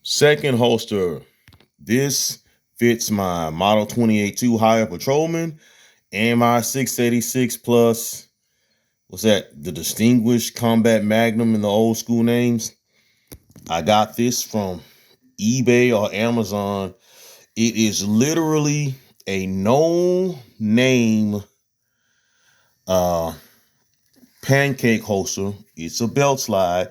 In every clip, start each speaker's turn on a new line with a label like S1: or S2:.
S1: Second holster. This fits my Model 28-2 Highway Patrolman and my 686 Plus. What's that? The Distinguished Combat Magnum in the old school names. I got this from eBay or Amazon. It is literally a no name pancake holster. It's a belt slide.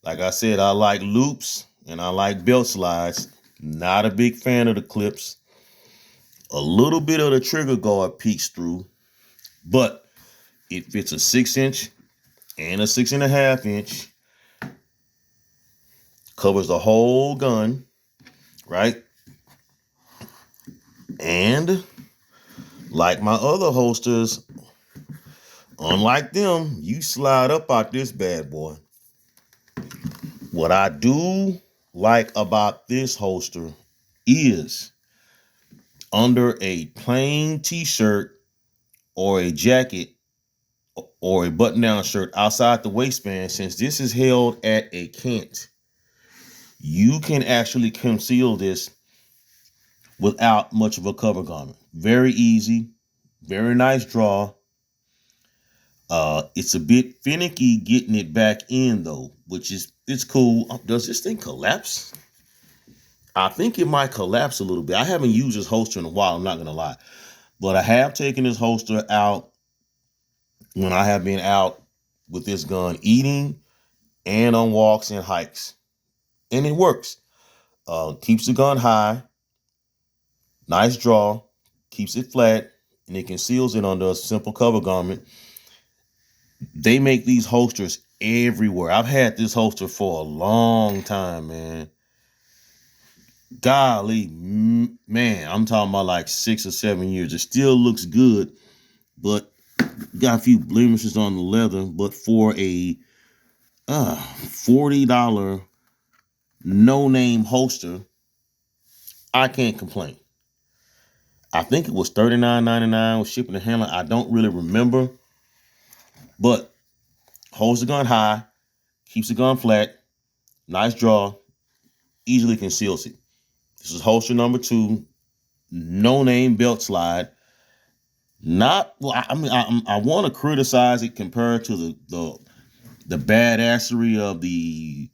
S1: Like I said, I like loops and I like belt slides. Not a big fan of the clips. A little bit of the trigger guard peeks through, but it fits a 6-inch and a 6.5-inch. Covers the whole gun, right? And like my other holsters, unlike them, you slide up out this bad boy. What I do like about this holster is under a plain t-shirt or a jacket or a button-down shirt outside the waistband, since this is held at a cant, you can actually conceal this without much of a cover garment. Very easy, very nice draw. It's a bit finicky getting it back in though, which is, it's cool. Does this thing collapse? I think it might collapse a little bit. I haven't used this holster in a while, I'm not gonna lie. But I have taken this holster out when I have been out with this gun eating and on walks and hikes. And it works. Keeps the gun high, nice draw, keeps it flat, and it conceals it under a simple cover garment. They make these holsters everywhere. I've had this holster for a long time, man. Golly, man, I'm talking about like 6 or 7 years. It still looks good, but got a few blemishes on the leather. But for a $40 no-name holster, I can't complain. I think it was $39.99 with shipping and handling. I don't really remember, but holds the gun high, keeps the gun flat, nice draw, easily conceals it. This is holster number 2, no-name belt slide. Not, well, I want to criticize it compared to the badassery of the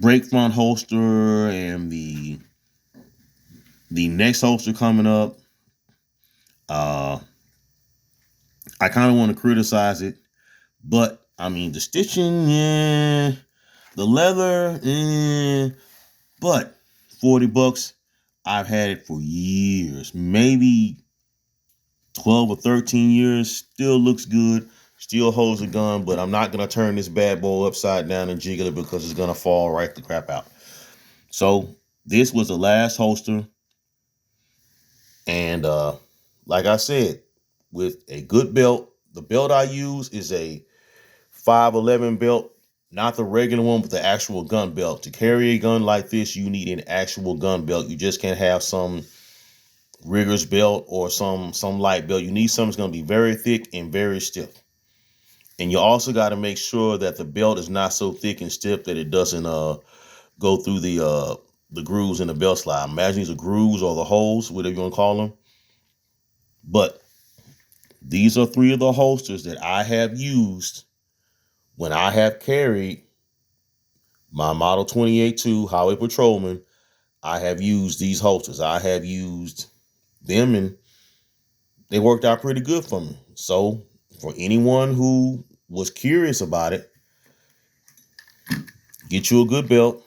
S1: break front holster and the next holster coming up. I kind of want to criticize it, but I mean the stitching, yeah, the leather, but $40. I've had it for years, maybe 12 or 13 years. Still looks good, still holds a gun, but I'm not gonna turn this bad boy upside down and jiggle it because it's gonna fall right the crap out. So this was the last holster, and like I said, with a good belt. The belt I use is a 511 belt, not the regular one, but the actual gun belt. To carry a gun like this, you need an actual gun belt. You just can't have some rigger's belt or some light belt. You need something that's going to be very thick and very stiff. And you also got to make sure that the belt is not so thick and stiff that it doesn't go through the grooves in the belt slide. Imagine these are grooves or the holes, whatever you want to call them. But these are 3 of the holsters that I have used when I have carried my Model 28-2 Highway Patrolman. I have used these holsters. I have used them, and they worked out pretty good for me. So for anyone who was curious about it, get you a good belt,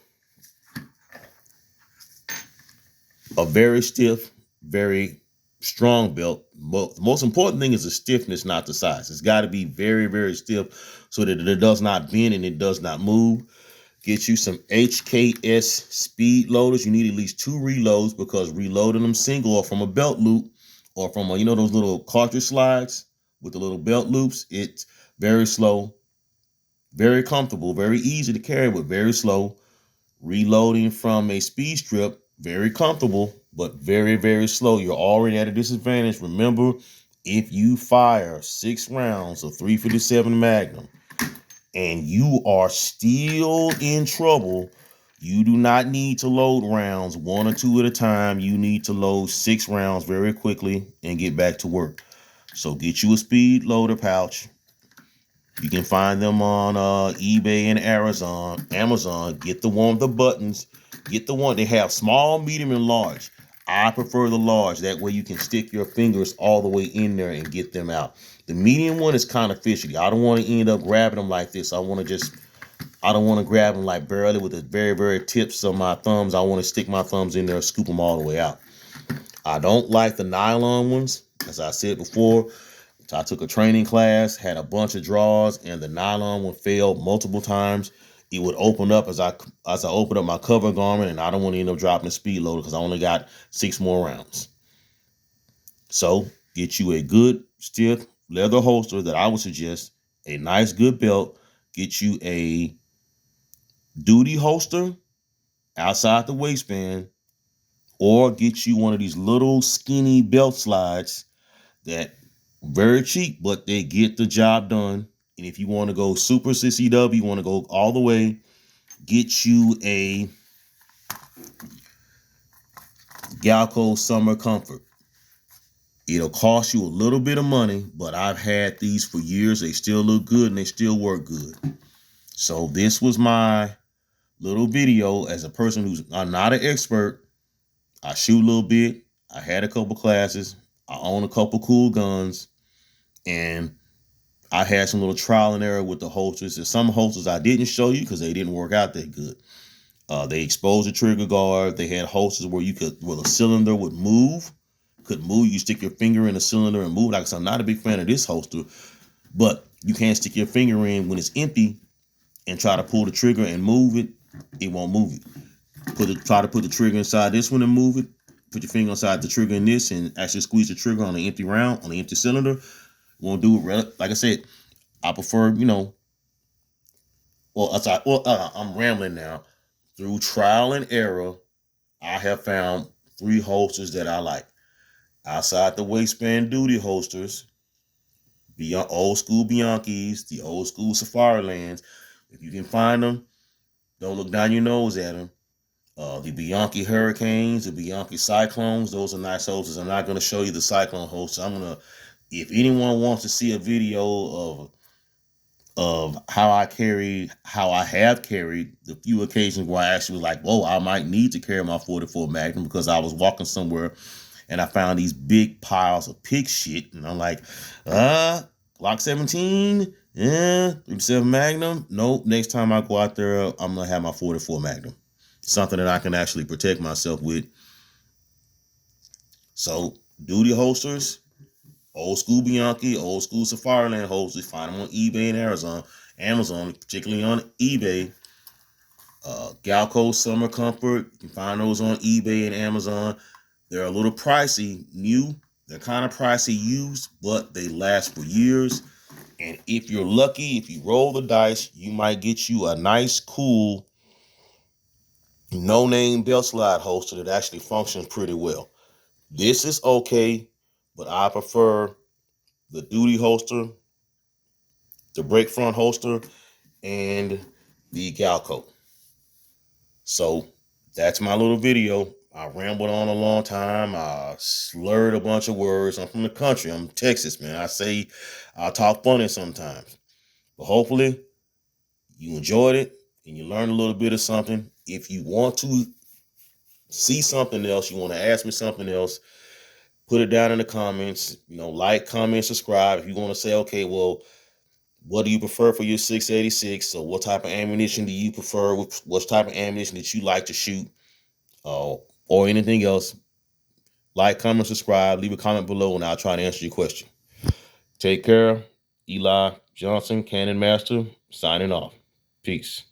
S1: a very stiff, very strong belt. But the most important thing is the stiffness, not the size. It's got to be very, very stiff so that it does not bend and it does not move. Get you some K.I.S. speed loaders. You need at least 2 reloads, because reloading them single or from a belt loop or from a, those little cartridge slides with the little belt loops, it's very slow, very comfortable, very easy to carry, but very slow. Reloading from a speed strip, very comfortable, but very, very slow. You're already at a disadvantage. Remember, if you fire 6 rounds of .357 Magnum and you are still in trouble You do not need to load rounds 1 or 2 at a time. You need to load 6 rounds very quickly and get back to work. So get you a speed loader pouch. You can find them on eBay and Amazon. Get the one with the buttons. Get the one. They have small, medium, and large. I prefer the large. That way you can stick your fingers all the way in there and get them out. The medium one is kind of fishy. I don't want to end up grabbing them like this. I don't want to grab them like barely with the very, very tips of my thumbs. I want to stick my thumbs in there and scoop them all the way out. I don't like the nylon ones. As I said before, I took a training class, had a bunch of draws, and the nylon one failed multiple times. It would open up as I opened up my cover garment, and I don't want to end up dropping the speed loader because I only got 6 more rounds. So get you a good stiff leather holster that I would suggest, a nice good belt. Get you a duty holster outside the waistband, or get you one of these little skinny belt slides that very cheap, but they get the job done. And if you want to go super CCW, you want to go all the way, get you a Galco Summer Comfort. It'll cost you a little bit of money, but I've had these for years. They still look good and they still work good. So this was my little video as a person who's I'm not an expert. I shoot a little bit. I had a couple classes. I own a couple cool guns. And I had some little trial and error with the holsters. There's some holsters I didn't show you because they didn't work out that good. They exposed the trigger guard. They had holsters where where the cylinder would move. Could move. You stick your finger in the cylinder and move. Like I said, I'm not a big fan of this holster, but you can't stick your finger in when it's empty and try to pull the trigger and move it. It won't move it. Try to put the trigger inside this one and move it. Put your finger inside the trigger in this and actually squeeze the trigger on the empty round, on the empty cylinder. Won't do it. Like I said, I prefer, I'm rambling now. Through trial and error, I have found 3 holsters that I like. Outside the waistband duty holsters, beyond old school Bianchis, the old school Safari Lands. If you can find them, don't look down your nose at them. The Bianchi Hurricanes, the Bianchi Cyclones, those are nice holsters. I'm not going to show you the Cyclone holster. If anyone wants to see a video of how I have carried the few occasions where I actually was like, whoa, I might need to carry my 44 Magnum because I was walking somewhere and I found these big piles of pig shit. And I'm like, Glock 17, 37 Magnum. Nope, next time I go out there, I'm going to have my 44 Magnum. Something that I can actually protect myself with. So, duty holsters, old school Bianchi, old school Safari Land holsters. Find them on eBay and Amazon, particularly on eBay. Galco Summer Comfort. You can find those on eBay and Amazon. They're a little pricey new. They're kind of pricey used, but they last for years. And if you're lucky, if you roll the dice, you might get you a nice, cool, no-name belt slide holster that actually functions pretty well. This is okay, but I prefer the duty holster, the break front holster, and the Galco. So that's my little video. I rambled on a long time. I slurred a bunch of words. I'm from the country. I'm Texas, man. I talk funny sometimes. But hopefully you enjoyed it and you learned a little bit of something. If you want to see something else, you want to ask me something else, put it down in the comments. Like, comment, subscribe. If you want to say, okay, well, what do you prefer for your 686? So what type of ammunition do you prefer? What type of ammunition that you like to shoot? Or anything else? Like, comment, subscribe, leave a comment below, and I'll try to answer your question. Take care. Eli Johnson, Cannon Master, signing off. Peace.